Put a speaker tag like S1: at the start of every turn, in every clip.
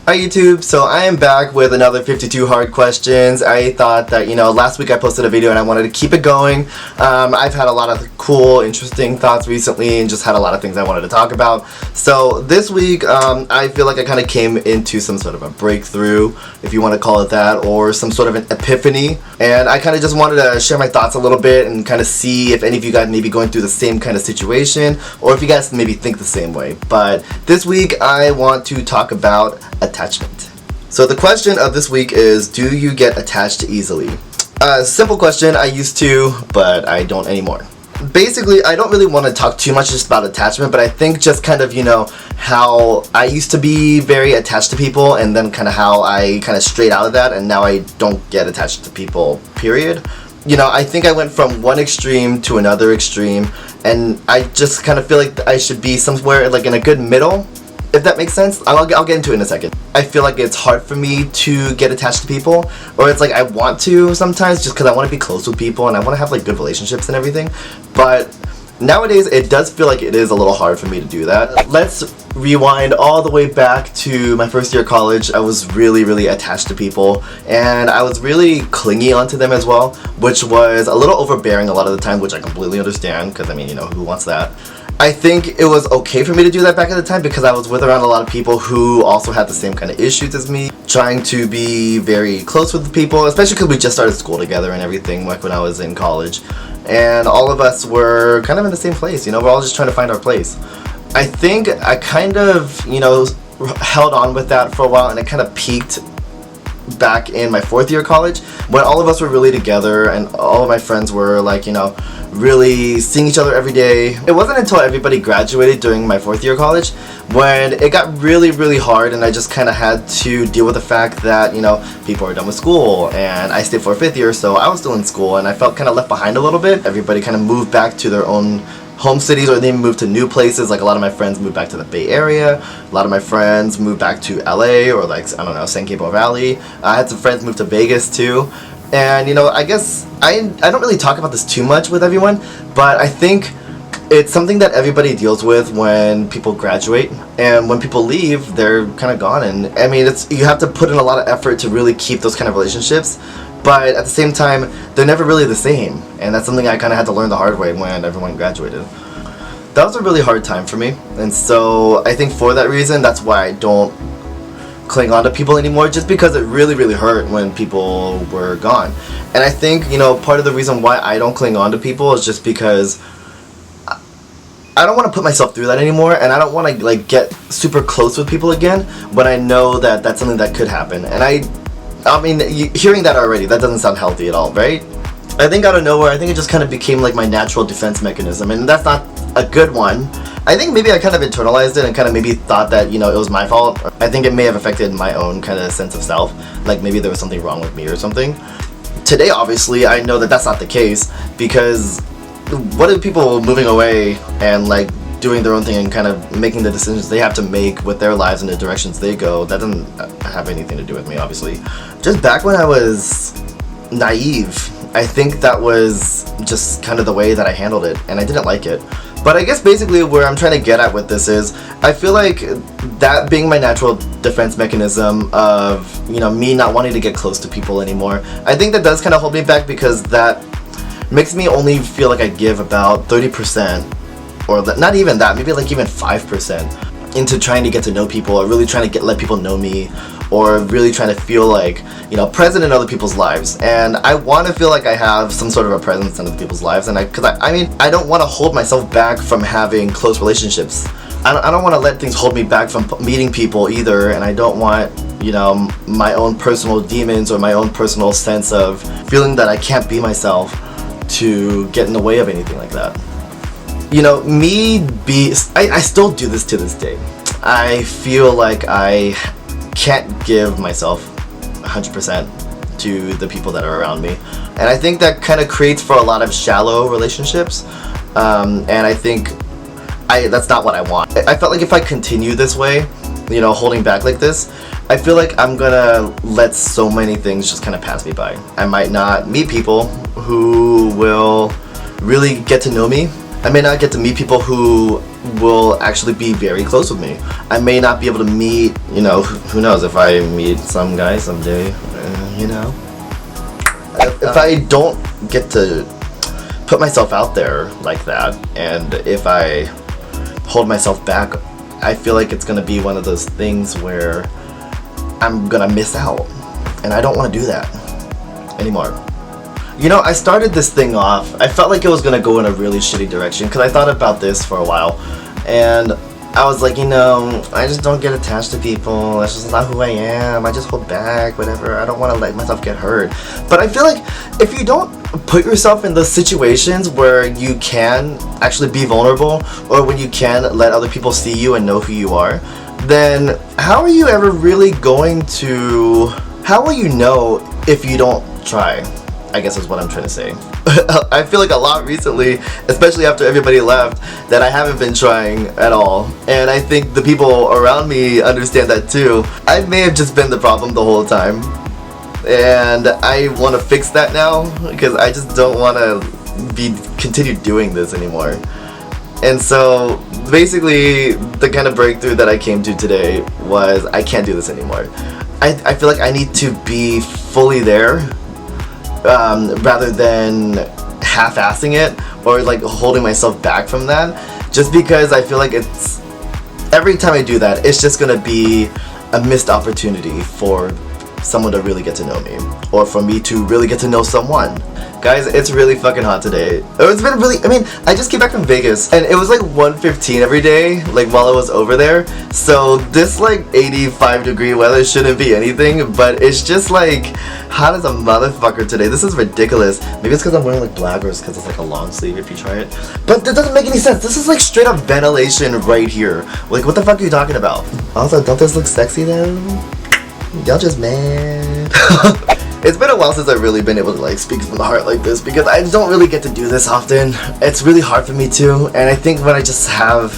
S1: Hi YouTube, so I am back with another 52 hard questions. I thought that, last week I posted a video and I wanted to keep it going. I've had a lot of cool, interesting thoughts recently and just had a lot of things I wanted to talk about. So this week, I feel like I kind of came into some sort of a breakthrough, if you want to call it that, or some sort of an epiphany. And I kind of just wanted to share my thoughts a little bit and kind of see if any of you guys may be going through the same kind of situation, or if you guys maybe think the same way. But this week, I want to talk about attachment. So the question of this week is, do you get attached easily? Simple question, I used to, but I don't anymore. Basically, I don't really want to talk too much just about attachment, but I think just kind of, how I used to be very attached to people, and then kind of how I kind of strayed out of that, and now I don't get attached to people, period. I think I went from one extreme to another extreme, and I just kind of feel like I should be somewhere like in a good middle, if that makes sense. I'll get into it in a second. I feel like it's hard for me to get attached to people, or it's like I want to sometimes just because I want to be close with people and I want to have like good relationships and everything, but nowadays it does feel like it is a little hard for me to do that. Let's rewind all the way back to my first year of college. I was really attached to people, and I was really clingy onto them as well, which was a little overbearing a lot of the time, which I completely understand because who wants that? I think it was okay for me to do that back at the time because I was with around a lot of people who also had the same kind of issues as me, trying to be very close with the people, especially because we just started school together and everything, like when I was in college, and all of us were kind of in the same place, we're all just trying to find our place. I think I kind of, held on with that for a while, and it kind of peaked back in my fourth year of college when all of us were really together and all of my friends were like, really seeing each other every day. It wasn't until everybody graduated during my fourth year of college when it got really hard, and I just kind of had to deal with the fact that, people are done with school, and I stayed for a fifth year, so I was still in school, and I felt kind of left behind a little bit. Everybody kind of moved back to their own home cities, or they moved to new places. Like a lot of my friends moved back to the Bay Area, a lot of my friends moved back to LA, or like, I don't know, San Gabriel Valley. I had some friends move to Vegas too. And I guess I don't really talk about this too much with everyone, but I think it's something that everybody deals with when people graduate, and when people leave, they're kind of gone. And you have to put in a lot of effort to really keep those kind of relationships, but at the same time, they're never really the same, and that's something I kind of had to learn the hard way when everyone graduated. That was a really hard time for me, and so I think for that reason, that's why I don't cling on to people anymore, just because it really hurt when people were gone. And I think, part of the reason why I don't cling on to people is just because I don't want to put myself through that anymore, and I don't want to like get super close with people again when I know that that's something that could happen. And hearing that already, that doesn't sound healthy at all, right? I think out of nowhere, I think it just kind of became like my natural defense mechanism, and that's not a good one. I think maybe I kind of internalized it and kind of maybe thought that, it was my fault. I think it may have affected my own kind of sense of self, like maybe there was something wrong with me or something. Today, obviously, I know that that's not the case, because what are people moving away and like doing their own thing and kind of making the decisions they have to make with their lives and the directions they go, that doesn't have anything to do with me, obviously. Just back when I was naive, I think that was just kind of the way that I handled it, and I didn't like it. But I guess basically where I'm trying to get at with this is, I feel like that being my natural defense mechanism of, me not wanting to get close to people anymore, I think that does kind of hold me back, because that makes me only feel like I give about 30%, or not even that, maybe like even 5% into trying to get to know people, or really trying to let people know me, or really trying to feel like, present in other people's lives. And I want to feel like I have some sort of a presence in other people's lives, and I don't want to hold myself back from having close relationships. I don't want to let things hold me back from meeting people either, and I don't want, my own personal demons or my own personal sense of feeling that I can't be myself to get in the way of anything like that. I still do this to this day. I feel like I can't give myself 100% to the people that are around me, and I think that kind of creates for a lot of shallow relationships, and I think that's not what I want. I felt like if I continue this way, holding back like this, I feel like I'm gonna let so many things just kind of pass me by. I might not meet people who will really get to know me I may not get to meet people who will actually be very close with me. I may not be able to meet, you know, who knows, if I meet some guy someday, you know. If I don't get to put myself out there like that, and if I hold myself back, I feel like it's gonna be one of those things where I'm gonna miss out, and I don't want to do that anymore. You know, I started this thing off, I felt like it was gonna go in a really shitty direction, because I thought about this for a while, and I was like, you know, I just don't get attached to people, that's just not who I am, I just hold back, whatever, I don't want to let myself get hurt. But I feel like if you don't put yourself in those situations where you can actually be vulnerable, or when you can let other people see you and know who you are, then how are you ever really going to, how will you know if you don't try? I guess is what I'm trying to say. I feel like a lot recently, especially after everybody left, that I haven't been trying at all. And I think the people around me understand that too. I may have just been the problem the whole time. And I want to fix that now, because I just don't want to continue doing this anymore. And so basically the kind of breakthrough that I came to today was I can't do this anymore. I feel like I need to be fully there, rather than half-assing it or like holding myself back from that, just because I feel like it's, every time I do that, it's just gonna be a missed opportunity for someone to really get to know me, or for me to really get to know someone. Guys, it's really fucking hot today. It's been really, I mean, I just came back from Vegas and it was like 1:15 every day, like while I was over there. So this like 85-degree weather shouldn't be anything, but it's just like hot as a motherfucker today. This is ridiculous. Maybe it's because I'm wearing like black, or it's because it's like a long sleeve if you try it. But that doesn't make any sense. This is like straight up ventilation right here. Like, what the fuck are you talking about? Also, don't this look sexy though? Y'all just mad. It's been a while since I've really been able to like speak from the heart like this, because I don't really get to do this often. It's really hard for me too, and I think when I just have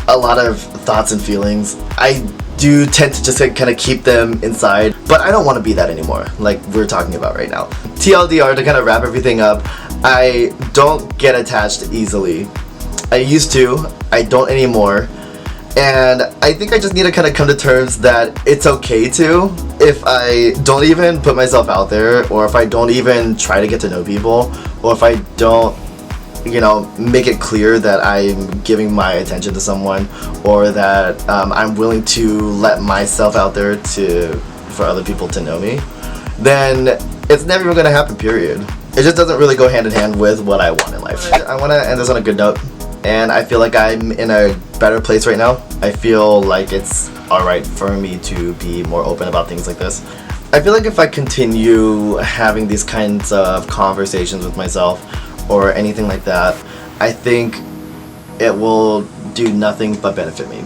S1: a lot of thoughts and feelings, I do tend to just like, kind of keep them inside, but I don't want to be that anymore, like we're talking about right now. TLDR, to kind of wrap everything up, I don't get attached easily. I used to, I don't anymore. And I think I just need to kind of come to terms that it's okay to, if I don't even put myself out there, or if I don't even try to get to know people, or if I don't, you know, make it clear that I'm giving my attention to someone, or that I'm willing to let myself out there for other people to know me, then it's never even gonna happen, period. It just doesn't really go hand in hand with what I want in life. I want to end this on a good note. And I feel like I'm in a better place right now. I feel like it's alright for me to be more open about things like this. I feel like if I continue having these kinds of conversations with myself or anything like that, I think it will do nothing but benefit me.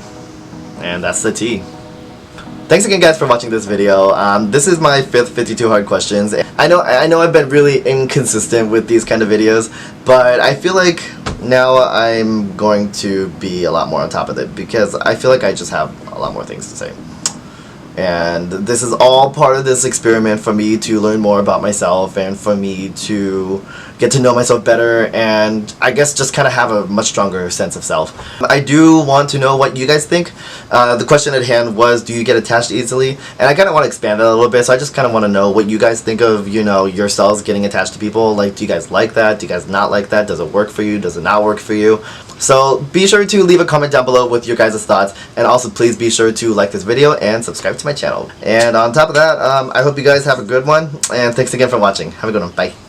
S1: And that's the tea. Thanks again, guys, for watching this video. This is my 5th 52 hard questions. I know I've been really inconsistent with these kind of videos, but I feel like now I'm going to be a lot more on top of it, because I feel like I just have a lot more things to say. And this is all part of this experiment for me to learn more about myself, and for me to get to know myself better, and I guess just kind of have a much stronger sense of self. I do want to know what you guys think. The question at hand was, do you get attached easily? And I kind of want to expand it a little bit, so I just kind of want to know what you guys think of, you know, yourselves getting attached to people. Like, do you guys like that? Do you guys not like that? Does it work for you? Does it not work for you? So be sure to leave a comment down below with your guys' thoughts, and also please be sure to like this video and subscribe to my channel. And on top of that, I hope you guys have a good one, and thanks again for watching. Have a good one. Bye.